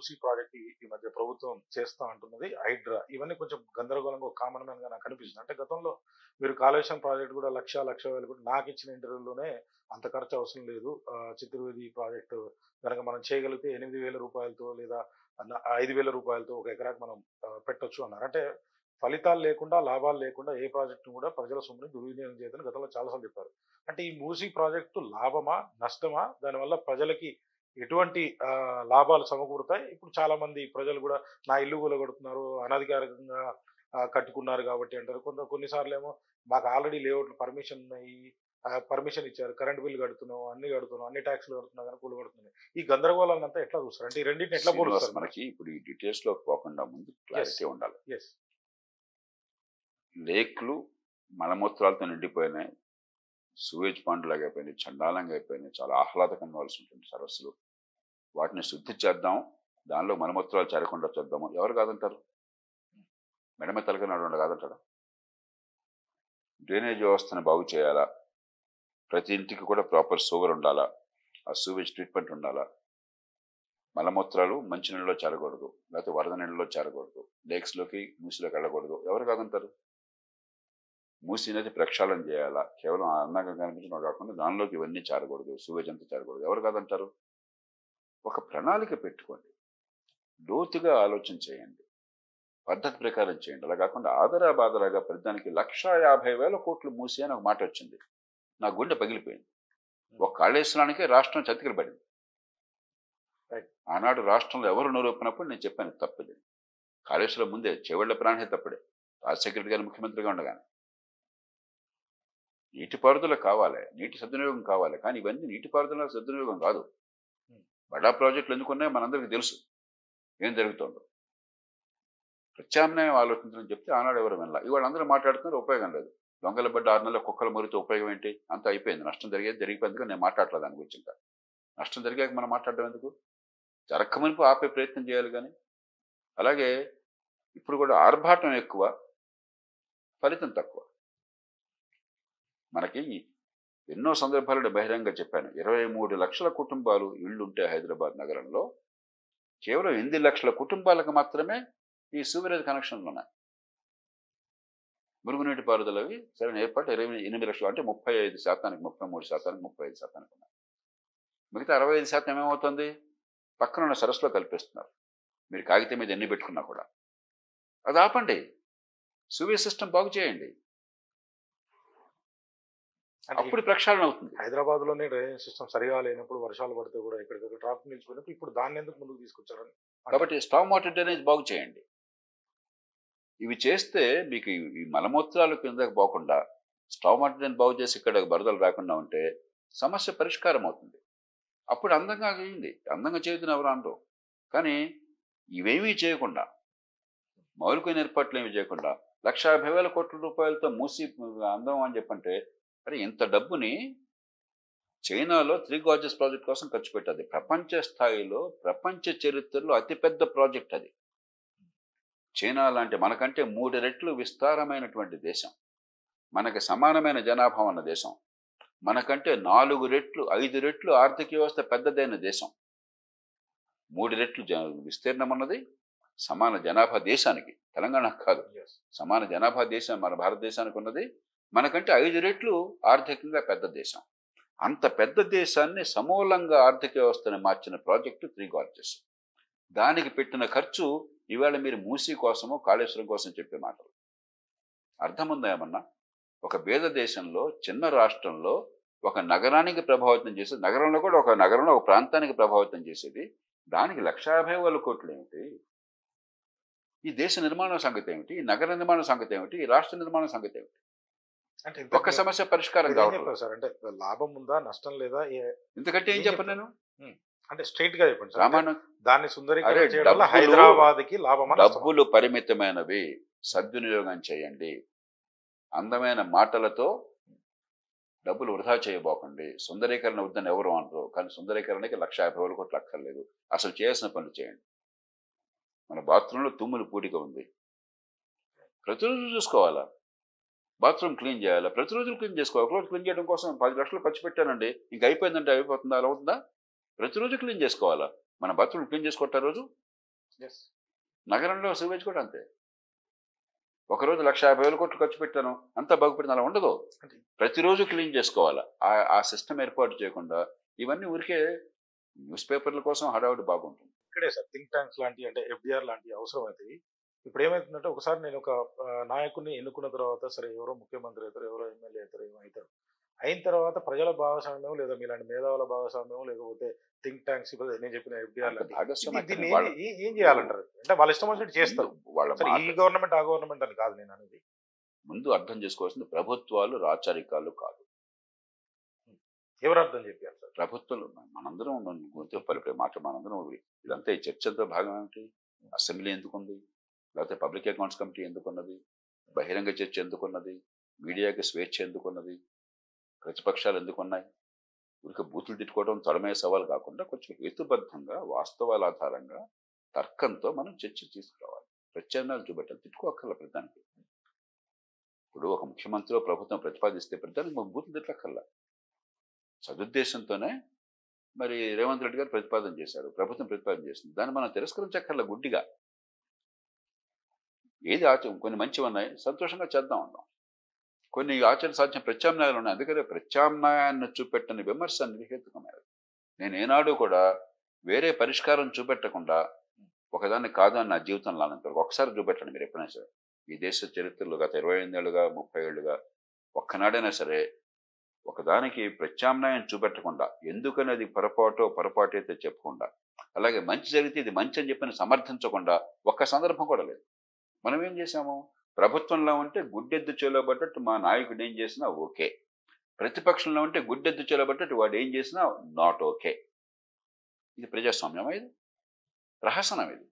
Musi project ఈ మధ్య ప్రభుత్వం చేస్తా అంటున్నది హైడ్రా. ఇవన్నీ కొంచెం గందరగోళంగా ఒక కామన్ మ్యాన్‌గా నాకు అనిపిస్తుంది. అంటే గతంలో మీరు కాళేశ్వరం ప్రాజెక్ట్ కూడా 1,00,00,000 కూడా నాకిచ్చిన ఇంటర్వ్యూలోనే అంత ఖర్చు అవసరం లేదు. చిత్రవేది ప్రాజెక్టు గనక మనం చేయగలిగితే రూ. 8,000 లేదా 5,000 ఒక ఎకరాకి మనం పెట్టొచ్చు అన్నారు. అంటే ఫలితాలు లేకుండా, లాభాలు లేకుండా ఏ ప్రాజెక్ట్‌ని కూడా ప్రజల సొమ్ముని దుర్వినియోగం చేయొద్దని గతంలో చాలా సార్లు చెప్పారు. అంటే ఈ మూసీ ప్రాజెక్టు లాభమా? నష్టమా? దానివల్ల ప్రజలకి ఎటువంటి లాభాలు సమకూరుతాయి? ఇప్పుడు చాలామంది ప్రజలు గూడా నా ఇల్లు కూలగొడుతున్నారు, అనధికారికంగా కట్టుకున్నారు గాబట్టి అంటారు. కొన్నిసార్లేమో మాకు ఆల్రెడీ లేఅవుట్‌లు పర్మిషన్ ఉన్నాయి. పర్మిషన్ ఇచ్చారు. కరెంట్ బిల్ కడుతున్నాం, అన్నీ కడుతున్నాం, అన్ని టాక్స్‌లు కడుతున్నా గాని కూలగొడుతున్నాయి. ఈ గందరగోళాన్నంతా ఎట్లా చూస్తారు? అంటే ఈ రెండిటిని ఎట్లా శ్రీనివాస్, పోలుస్తారు? మనకి ఇప్పుడు ఈ డీటెయిల్స్‌లోకి పోకుండా ముందు క్లారిటీ ఉండాలి. యెస్. లేక్‌లు మలమూత్రాలతో నిండిపోయినాయి. సూయేజ్ పాండ్‌లాగా అయిపోయినాయి. చండాలంగా అయిపోయినాయి. చాలా ఆహ్లాదకరంగా కావాల్సినటువంటి సరస్సులు. వాటిని శుద్ధి చేద్దాం. దానిలో మలమూత్రాలు చేరకుండా చూద్దాము. ఎవరు కాదంటారు? మెడ మీద తలకాయ నడవండి కాదంటారా? డ్రైనేజ్ వ్యవస్థను బాగు చేయాలా? ప్రతి ఇంటికి కూడా ప్రాపర్ సూవర్ ఉండాలా? ఆ సూవేజ్ ట్రీట్మెంట్ ఉండాలా? మలమూత్రాలు మంచి నీళ్ళలో చేరకూడదు, లేకపోతే వరద నీళ్ళలో చేరకూడదు, లేక్స్లోకి మూసిలోకి వెళ్ళకూడదు. ఎవరు కాదంటారు? మూసి నది ప్రక్షాళన చేయాలా? కేవలం అందంగా కనిపించడం కాకుండా దానిలోకి ఇవన్నీ చేరకూడదు, సూవేజ్ అంతా చేరకూడదు. ఎవరు కాదంటారు? ఒక ప్రణాళిక పెట్టుకోండి, లోతుగా ఆలోచన చేయండి, పద్ధతి ప్రకారం చేయండి. అలా కాకుండా ఆదరా బాదరాగా ప్రతిదానికి 1,50,000 మూసి అని ఒక మాట వచ్చింది. నా గుండె పగిలిపోయింది. ఒక కాళేశ్వరానికే రాష్ట్రం చతికిల పడింది. ఆనాడు రాష్ట్రంలో ఎవరు నోరొప్పినప్పుడు నేను చెప్పాను తప్పది. కాళేశ్వరం ముందే చెవెళ్ల ప్రాణే తప్పుడే, రాజశేఖర రెడ్డి గారు ముఖ్యమంత్రిగా ఉండగానే. నీటిపారుదల కావాలి, నీటి సద్వినియోగం కావాలి, కానీ ఇవన్నీ నీటిపారుదల సద్వినియోగం కాదు. బడా ప్రాజెక్టులు ఎందుకున్నాయో మనందరికీ తెలుసు ఏం జరుగుతుందో. ప్రత్యామ్నాయం ఆలోచించడం చెప్తే ఆనాడు ఎవరు వినలా. ఇవాళ అందరూ మాట్లాడుతున్నారు, ఉపయోగం లేదు. దొంగల బడ్డ 6 నెలల కుక్కల మురితో ఉపయోగం ఏంటి? అంతా అయిపోయింది. నష్టం జరిగిపోయింది. నేను మాట్లాడలేదు దాని గురించి. ఇంకా నష్టం జరిగాక మనం మాట్లాడడం ఎందుకు? జరగకమునుపు ఆపే ప్రయత్నం చేయాలి. కానీ అలాగే ఇప్పుడు కూడా ఆర్భాటం ఎక్కువ, ఫలితం తక్కువ. మనకి ఎన్నో సందర్భాలలో బహిరంగ చెప్పాను, 23 లక్షల కుటుంబాలు ఇళ్లుంటే హైదరాబాద్ నగరంలో కేవలం 8 లక్షల కుటుంబాలకు మాత్రమే ఈ సూవరేజ్ కనెక్షన్లు ఉన్నాయి. మురుగునీటి పారుదలవి సరైన ఏర్పాటు 28 లక్షలు, అంటే 35%, 33%, 35% ఉన్నాయి. మిగతా 65% ఏమవుతుంది? పక్కన ఉన్న సరస్సులో కల్పిస్తున్నారు. మీరు కాగితం మీద ఎన్ని పెట్టుకున్నా కూడా అది ఆపండి. సూవేజ్ సిస్టమ్ బాగు చేయండి, అప్పుడు ప్రక్షాళన అవుతుంది. హైదరాబాద్ లోనే డ్రైనేజ్ సిస్టమ్ సరిగా లేనప్పుడు, వర్షాలు పడితే కూడా ఎక్కడికక్కడ ట్రాఫిక్ నిలిచిపోయినప్పుడు ఇప్పుడు దాన్ని ఎందుకు ముందుకు తీసుకొచ్చారని. కాబట్టి స్టామ్ వాటర్ డ్రైనేజ్ బాగు చేయండి. ఇవి చేస్తే మీకు ఈ మలమూత్రాలు కిందకు పోకుండా స్టామ్ వాటర్ డ్రైనేజ్ బాగు చేసి ఇక్కడ బరదలు రాకుండా ఉంటే సమస్య పరిష్కారం అవుతుంది. అప్పుడు అందంగా చేయండి. అందంగా చేయొద్దని ఎవరు అనరు. కానీ ఇవేమీ చేయకుండా, మౌలికమైన ఏర్పాట్లు ఏమీ చేయకుండా 1,50,000 మూసి అందం అని చెప్పంటే, మరి ఇంత డబ్బుని చైనాలో 3 గార్జెస్ ప్రాజెక్ట్ కోసం ఖర్చు పెట్టాలి. ప్రపంచ స్థాయిలో, ప్రపంచ చరిత్రలో అతిపెద్ద ప్రాజెక్ట్ అది. చైనా లాంటి మనకంటే 3 రెట్లు విస్తారమైనటువంటి దేశం, మనకి సమానమైన జనాభా ఉన్న దేశం, మనకంటే 4 రెట్లు 5 రెట్లు ఆర్థిక వ్యవస్థ పెద్దదైన దేశం, 3 రెట్లు విస్తీర్ణం ఉన్నది, సమాన జనాభా దేశానికి, తెలంగాణకు కాదు, సమాన జనాభా దేశం మన భారతదేశానికి ఉన్నది, మనకంటే 5 రెట్లు ఆర్థికంగా పెద్ద దేశం. అంత పెద్ద దేశాన్ని సమూలంగా ఆర్థిక వ్యవస్థని మార్చిన ప్రాజెక్టు 3 గార్జెస్. దానికి పెట్టిన ఖర్చు ఇవాళ మీరు మూసీ కోసమో కాళేశ్వరం కోసం చెప్పే మాటలు. అర్థం ఉందా ఏమన్నా? ఒక పేద దేశంలో, చిన్న రాష్ట్రంలో ఒక నగరానికి ప్రభావితం చేసేది, నగరంలో కూడా ఒక నగరంలో ఒక ప్రాంతానికి ప్రభావితం చేసేది, దానికి 1,50,000 ఏమిటి? ఈ దేశ నిర్మాణం సంగతి ఏమిటి? ఈ నగర నిర్మాణం సంగతి ఏమిటి? ఈ రాష్ట్ర నిర్మాణం సంగతి ఏమిటి? అంటే ఒక్క సమస్య పరిష్కారం కావాలి సార్. అంటే లాభం ఉందా, నష్టం లేదా? ఎందుకంటే ఏం చెప్పను నేను, అంటే స్ట్రైట్ గా చెప్పండి సార్. రామాయణం దాన్ని సుందరీకరణ చేయడం వల్ల హైదరాబాద్ కి లాభమా? డబ్బులు పరిమితమైనవి, సద్వినియోగం చేయండి. అందమైన మాటలతో డబ్బులు వృధా చేయబోకండి. సుందరీకరణ వద్దని ఎవరు అనరు, కానీ సుందరీకరణకి 1,50,000 అక్కర్లేదు. అసలు చేయాల్సిన పనులు చేయండి. మన బాత్రూంలో తుమ్ములు పూడిక ఉంది, ప్రతిరోజు చూసుకోవాలా? బాత్రూమ్ క్లీన్ చేయాలా? ప్రతిరోజు క్లీన్ చేసుకోవాలి. ఒకరోజు క్లీన్ చేయడం కోసం 10 లక్షలు ఖర్చు పెట్టానండి, ఇంక అయిపోయిందంటే అయిపోతుందా? అలా అవుతుందా? ప్రతిరోజు క్లీన్ చేసుకోవాలా? మన బాత్రూమ్ క్లీన్ చేసుకోవటం రోజు Yes. నగరంలో సివేజ్ కూడా అంతే. ఒకరోజు 1,50,000 కోట్లు ఖర్చు పెట్టాను అంతా బాగుపడింది అలా ఉండదు. అంటే ప్రతిరోజు క్లీన్ చేసుకోవాలి. ఆ సిస్టమ్ ఏర్పాటు చేయకుండా ఇవన్నీ ఊరికే న్యూస్ పేపర్ల కోసం హడావుడి బాగుంటుంది. ఇక్కడే సార్ థింక్ ట్యాంక్స్ లాంటివి అంటే ఎఫ్డిఆర్ లాంటివి అవసరం అవుతాయి. ఇప్పుడు ఏమవుతుందంటే ఒకసారి నేను ఒక నాయకుడిని ఎన్నుకున్న తర్వాత సరే ఎవరో ముఖ్యమంత్రి అవుతారు, ఎవరో ఎమ్మెల్యే అవుతారు, ఏమో అవుతారు. అయిన తర్వాత ప్రజల భాగస్వామ్యం లేదా మీలాంటి మేధావుల భాగస్వామ్యం లేకపోతే థింక్ ట్యాంక్స్ ఇప్పుడు నేను చెప్పిన ఎఫ్డిఆర్ అంత లాంటి భాగస్వామ్యం దీన్ని వాళ్ళ ఏం చేయాలంటారు? అంటే వాళ్ళ ఇష్టం వచ్చినట్టు చేస్తారు. వాళ్ళ సరే మాట ఈ గవర్నమెంట్ ఆ గవర్నమెంట్ అని కాదు నేను అనేది. ముందు అర్థం చేసుకోవాల్సింది ప్రభుత్వాలు రాచరికాలు కాదు. ఎవరు అర్థం చెప్పారు సార్? ప్రభుత్వం మనందరం పలిపే మాట మనందరం ఇదంతా ఈ చర్చతో భాగం ఏమిటి? అసెంబ్లీ ఎందుకుంది? లేకపోతే పబ్లిక్ అకౌంట్స్ కమిటీ ఎందుకున్నది? బహిరంగ చర్చ ఎందుకున్నది? మీడియాకి స్వేచ్ఛ ఎందుకున్నది? ప్రతిపక్షాలు ఎందుకున్నాయి? ఊరికి బూతులు తిట్టుకోవడం తొడమే సవాల్ కాకుండా కొంచెం హేతుబద్ధంగా వాస్తవాల ఆధారంగా తర్కంతో మనం చర్చ తీసుకురావాలి. ప్రత్యామ్నాయాలు చూపెట్టాలి. తిట్టుకోక్కర్ల ప్రతిదానికి. ఇప్పుడు ఒక ముఖ్యమంత్రి ప్రభుత్వం ప్రతిపాదిస్తే ప్రతిదానికి బూతులు తిట్టక్కర్లా. సదుద్దేశంతోనే మరి రేవంత్ రెడ్డి గారు ప్రతిపాదన చేశారు, ప్రభుత్వం ప్రతిపాదన చేసింది. దాన్ని మనం తిరస్కరించక్కర్ల గుడ్డిగా. ఏది కొన్ని మంచివి ఉన్నాయి సంతోషంగా చేద్దాం అన్నాం. కొన్ని ఆచరణ సాధ్యం ప్రత్యామ్నాయాలు ఉన్నాయి. అందుకనే ప్రత్యామ్నాయాన్ని చూపెట్టని విమర్శ నిర్హేతుకమైనది. నేను ఏనాడు కూడా వేరే పరిష్కారం చూపెట్టకుండా ఒకదాన్ని కాదు అని నా జీవితంలో అన్నంతవరకు ఒకసారి చూపెట్టండి మీరు ఎప్పుడైనా సరే. ఈ దేశ చరిత్రలో గత 28 ఏళ్ళుగా 30 ఏళ్ళుగా ఒక్కనాడైనా సరే ఒకదానికి ప్రత్యామ్నాయం చూపెట్టకుండా, ఎందుకని అది పొరపాటు అయితే చెప్పకుండా, అలాగే మంచి జరిగితే ఇది మంచి అని చెప్పని సమర్థించకుండా ఒక్క సందర్భం కూడా లేదు. మనం ఏం చేసాము? ప్రభుత్వంలో ఉంటే గుడ్డెద్దు చేలోబడ్డట్టు మా నాయకుడు ఏం చేసినా ఓకే, ప్రతిపక్షంలో ఉంటే గుడ్డెద్దు చేలోబడ్డట్టు వాడు ఏం చేసినా నాట్ ఓకే. ఇది ప్రజాస్వామ్యం, ఇది ప్రహసనం, ఇది